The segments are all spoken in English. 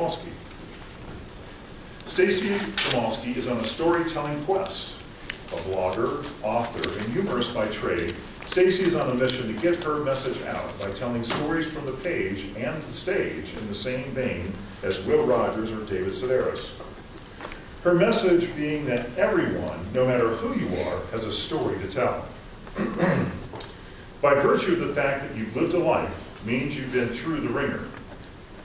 Kowalski. Stacy Kowalski is on a storytelling quest. A blogger, author, and humorist by trade, Stacy is on a mission to get her message out by telling stories from the page and the stage in the same vein as Will Rogers or David Sedaris. Her message being that everyone, no matter who you are, has a story to tell. By virtue of the fact that you've lived a life means you've been through the ringer.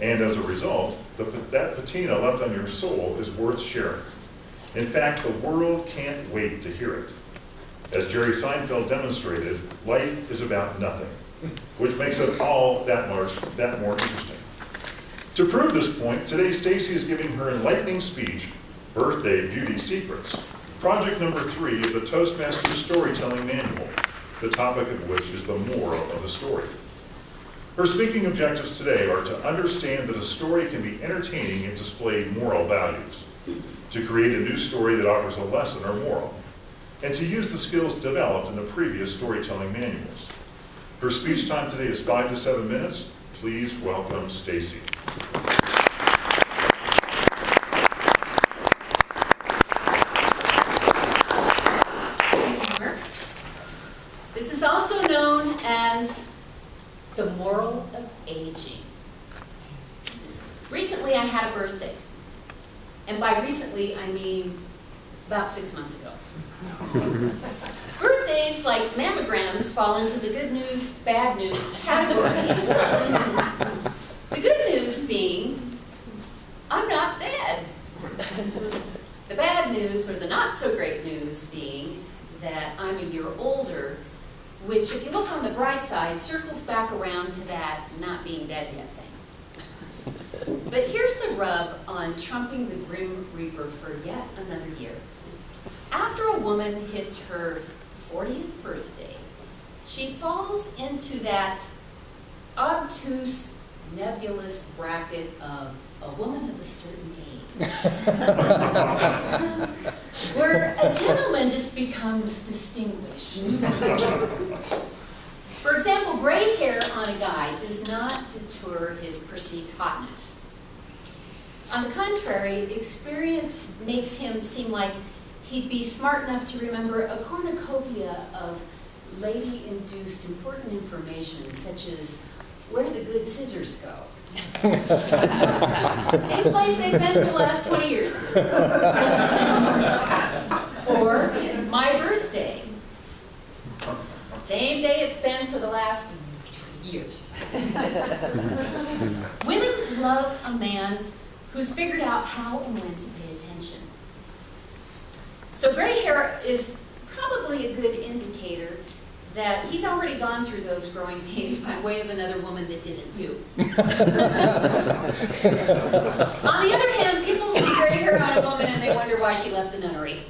And as a result, that patina left on your soul is worth sharing. In fact, the world can't wait to hear it. As Jerry Seinfeld demonstrated, life is about nothing, which makes it all that more interesting. To prove this point, today Stacy is giving her enlightening speech, Birthday Beauty Secrets, project number 3 of the Toastmasters Storytelling Manual, the topic of which is the moral of the story. Her speaking objectives today are to understand that a story can be entertaining and display moral values, to create a new story that offers a lesson or moral, and to use the skills developed in the previous storytelling manuals. Her speech time today is 5 to 7 minutes. Please welcome Stacy. This is also known as the moral of aging. Recently I had a birthday. And by recently, I mean about 6 months ago. Birthdays, like mammograms, fall into the good news, bad news category. The good news being, I'm not dead. The bad news, or the not so great news, being that I'm a year older, which, if you look on the bright side, circles back around to that not being dead yet thing. But here's the rub on trumping the Grim Reaper for yet another year. After a woman hits her 40th birthday, she falls into that obtuse, nebulous bracket of a woman of a certain age, where a gentleman just becomes distinguished. For example, gray hair on a guy does not deter his perceived hotness. On the contrary, experience makes him seem like he'd be smart enough to remember a cornucopia of lady-induced important information, such as where the good scissors go. Same place they've been for the last 20 years. Or my birthday. Same day it's been for the last years. Women love a man who's figured out how and when to pay attention. So gray hair is probably a good indicator that he's already gone through those growing pains by way of another woman that isn't you. On the other hand, people see gray hair on a woman and they wonder why she left the nunnery.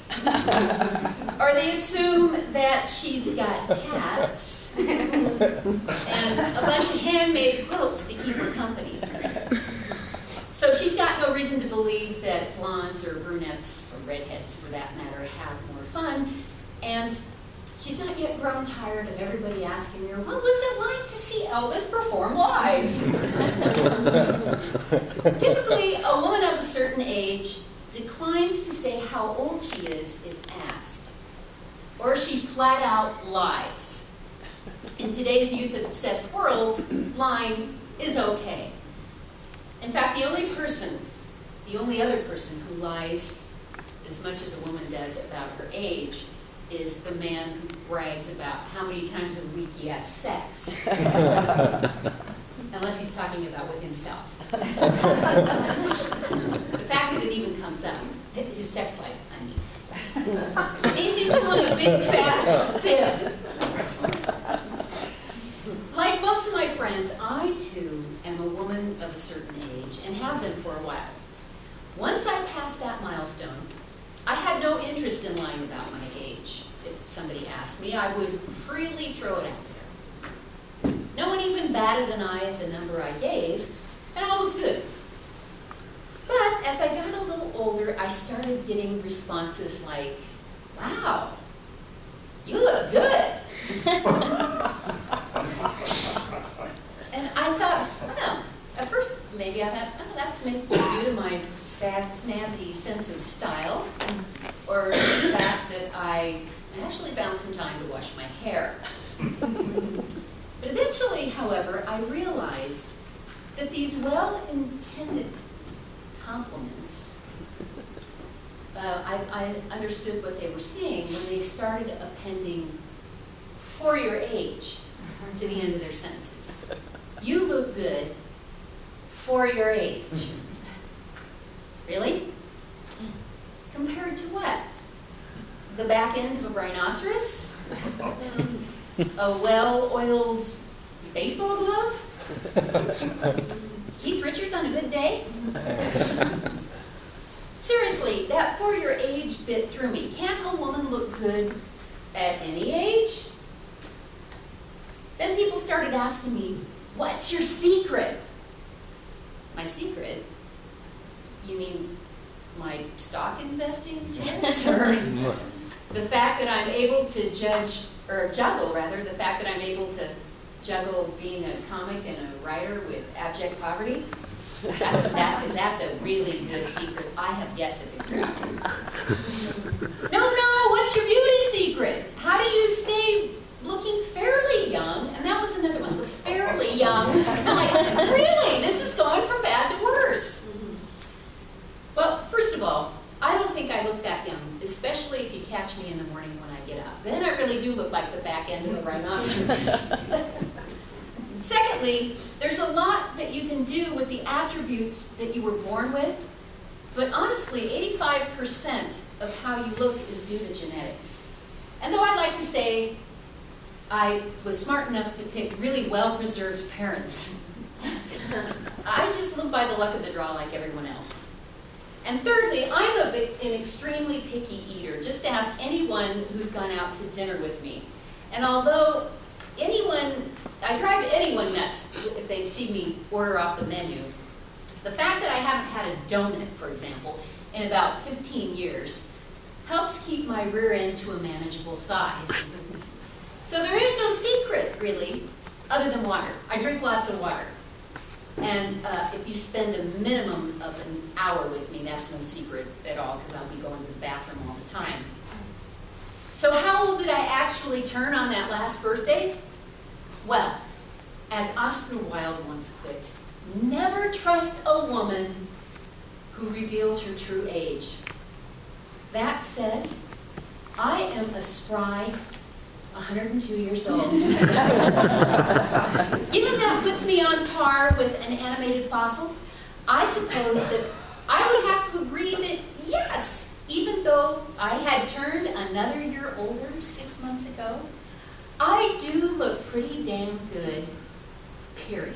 Or they assume that she's got cats and a bunch of handmade quilts to keep her company. So she's got no reason to believe that blondes or brunettes, or redheads for that matter, have more fun. And she's not yet grown tired of everybody asking her, what was it like to see Elvis perform live? Typically, a woman of a certain age declines to say how old she is if asked. Or she flat out lies. In today's youth-obsessed world, lying is okay. In fact, the only other person who lies as much as a woman does about her age is the man who brags about how many times a week he has sex. Unless he's talking about with himself. The fact that it even comes up, his sex life, I mean, means he's telling a big fat fib. Like most of my friends, I too am a woman of a certain age and have been for a while. Once I passed that milestone, I had no interest in lying about my age. If somebody asked me, I would freely throw it out there. No one even batted an eye at the number I gave, and all was good. But as I got a little older, I started getting responses like, wow, you look good. And I thought, well, at first maybe I thought, oh, that's maybe due to my sad, snazzy sense of style, or the fact that I actually found some time to wash my hair. But eventually, however, I realized that these well-intended compliments, I understood what they were saying when they started appending "for your age" to the end of their sentences. You look good for your age. Really? Compared to what? The back end of a rhinoceros? A well-oiled baseball glove? Keith Richards on a good day? Seriously, that "for your age" bit through me. Can't a woman look good at any age? Then people started asking me, what's your secret? My secret? You mean my stock investing tips? Or the fact that I'm able to juggle, the fact that I'm able to juggle being a comic and a writer with abject poverty? That's a really good secret I have yet to figure out. No, what's your beauty secret? How do you stay looking fairly young? And that was another one, the fairly young. Like, really, this is going from bad to worse. Well, first of all, I don't think I look that young, especially if you catch me in the morning when I get up. Then I really do look like the back end of a rhinoceros. Secondly, there's a lot that you can do with the attributes that you were born with, but honestly, 85% of how you look is due to genetics. And though I like to say I was smart enough to pick really well-preserved parents, I just live by the luck of the draw like everyone else. And thirdly, I'm an extremely picky eater. Just ask anyone who's gone out to dinner with me. And although I drive anyone nuts if they see me order off the menu, the fact that I haven't had a donut, for example, in about 15 years helps keep my rear end to a manageable size. So there is no secret, really, other than water. I drink lots of water. And if you spend a minimum of an hour with me, that's no secret at all, because I'll be going to the bathroom all the time. So how old did I actually turn on that last birthday? Well, as Oscar Wilde once quipped, never trust a woman who reveals her true age. That said, I am a spry 102 years old. Given that puts me on par with an animated fossil, I suppose that I would have to agree that yes, even though I had turned another year older 6 months ago, I do look pretty damn good, period.